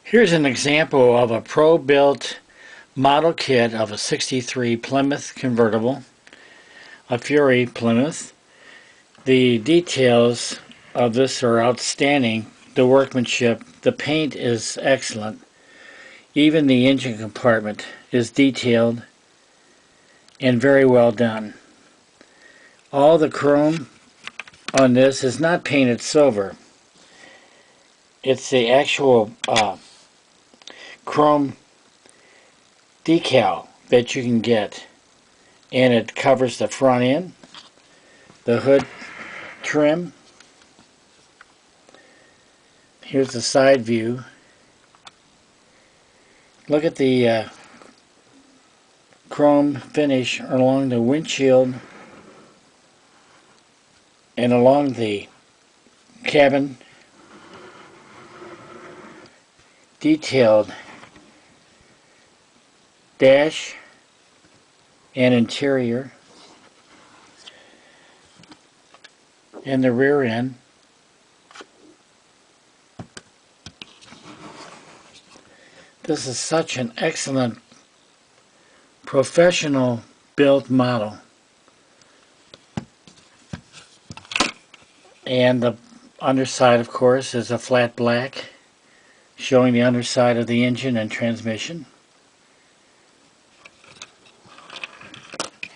Here's an example of a pro-built model kit of a 63 Plymouth convertible, a Fury Plymouth. The details of this are outstanding. The workmanship, the paint is excellent. Even the engine compartment is detailed and very well done. All the chrome on this is not painted silver. It's the actual chrome decal that you can get, and it covers the front end, the hood trim. Here's the side view. Look at the chrome finish along the windshield and along the cabin. Detailed dash and interior, and the rear end. This is such an excellent professional built model, and the underside, of course, is a flat black showing the underside of the engine and transmission.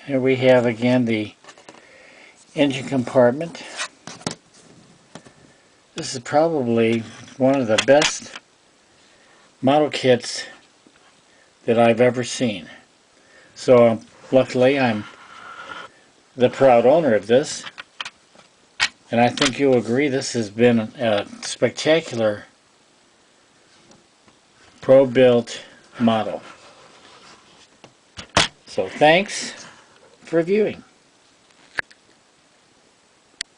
Here we have again the engine compartment. This is probably one of the best model kits that I've ever seen. So luckily I'm the proud owner of this, and I think you'll agree this has been a spectacular pro-built model. So thanks for viewing.